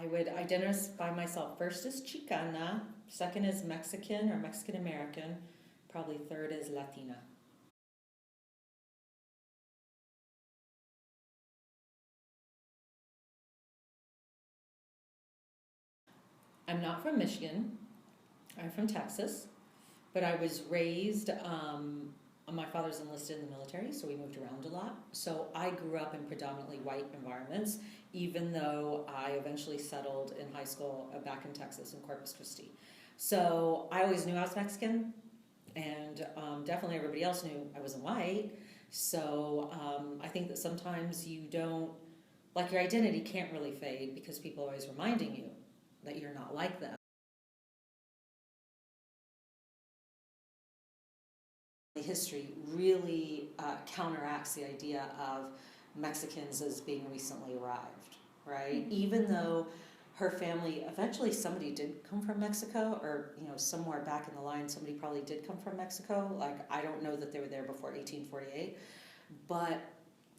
I would identify myself first as Chicana, second as Mexican or Mexican American, probably third as Latina. I'm not from Michigan, I'm from Texas, but I was raised, my father's enlisted in the military, so we moved around a lot. So I grew up in predominantly white environments, even though I eventually settled in high school back in Texas in Corpus Christi. So I always knew I was Mexican, and definitely everybody else knew I wasn't white. So I think that sometimes you don't, like your identity can't really fade because people are always reminding you that you're not like them. History really counteracts the idea of Mexicans as being recently arrived, right? Mm-hmm. Even though her family, eventually somebody did come from Mexico, or somewhere back in the line somebody probably did come from Mexico. Like, I don't know that they were there before 1848, but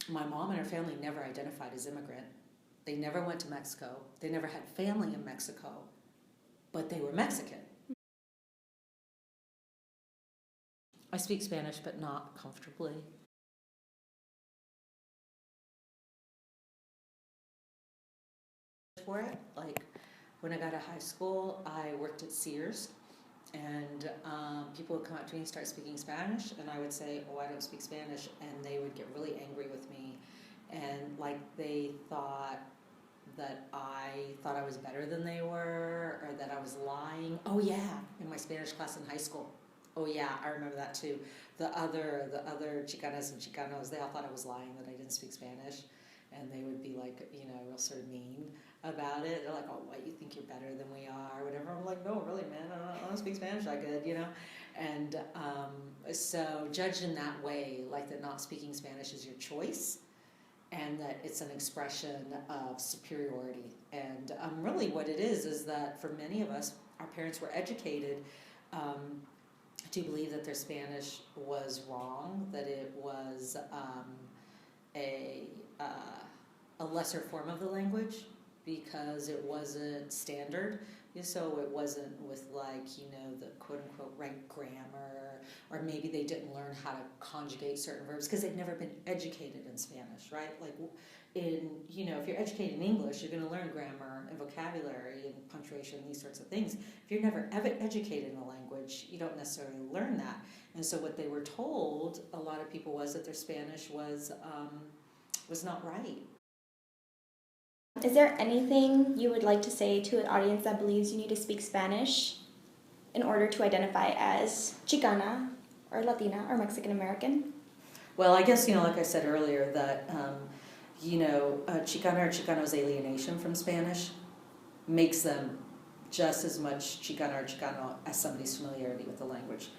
my mom and her family never identified as immigrant. They never went to Mexico. They never had family in Mexico, but they were Mexican. I speak Spanish, but not comfortably. For it, like when I got to high school, I worked at Sears, and people would come up to me and start speaking Spanish, and I would say, "Oh, I don't speak Spanish," and they would get really angry with me, and like they thought that I thought I was better than they were, or that I was lying. Oh yeah, in my Spanish class in high school. Oh yeah, I remember that too. The other Chicanas and Chicanos, they all thought I was lying that I didn't speak Spanish, and they would be like, real sort of mean about it. They're like, "Oh, what, you think you're better than we are," whatever. I'm like, "No, really, man, I don't speak Spanish that good," And so judged in that way, like that not speaking Spanish is your choice, and that it's an expression of superiority. And really what it is that for many of us, our parents were educated to believe that their Spanish was wrong, that it was a, a lesser form of the language because it wasn't standard. So it wasn't with the quote unquote right grammar, or maybe they didn't learn how to conjugate certain verbs because they'd never been educated in Spanish, right? Like if you're educated in English, you're going to learn grammar and vocabulary and punctuation and these sorts of things. If you're never ever educated in a language, you don't necessarily learn that. And so what they were told, a lot of people, was that their Spanish was not right. Is there anything you would like to say to an audience that believes you need to speak Spanish in order to identify as Chicana or Latina or Mexican American? Well, I guess, like I said earlier, that, Chicana or Chicano's alienation from Spanish makes them just as much Chicana or Chicano as somebody's familiarity with the language.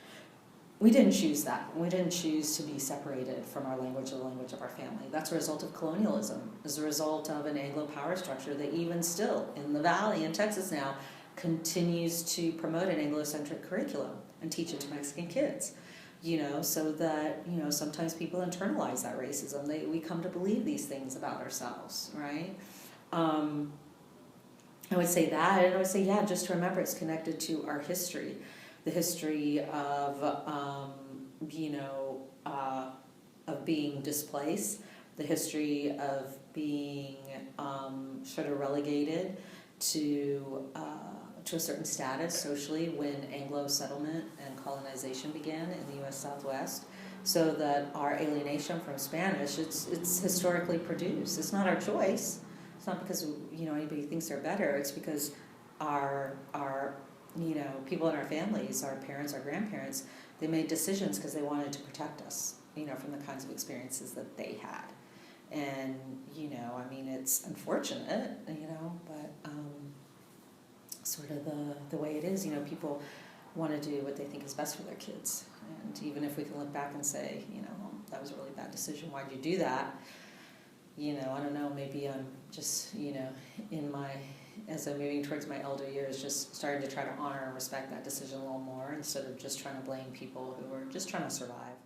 We didn't choose that. We didn't choose to be separated from our language or the language of our family. That's a result of colonialism, as a result of an Anglo power structure that even still in the Valley in Texas now continues to promote an Anglo-centric curriculum and teach it to Mexican kids. So that, sometimes people internalize that racism. We come to believe these things about ourselves, right? I would say that, and I would say, just to remember it's connected to our history. The history of, of being displaced, the history of being sort of relegated to a certain status socially when Anglo settlement and colonization began in the U.S. Southwest. So that our alienation from Spanish, it's historically produced. It's not our choice. It's not because anybody thinks they're better. It's because our people in our families, our parents, our grandparents, they made decisions because they wanted to protect us, from the kinds of experiences that they had. And, it's unfortunate, but sort of the way it is, people want to do what they think is best for their kids. And even if we can look back and say, that was a really bad decision, why'd you do that? I don't know, maybe I'm just, as I'm moving towards my elder years, just starting to try to honor and respect that decision a little more instead of just trying to blame people who are just trying to survive.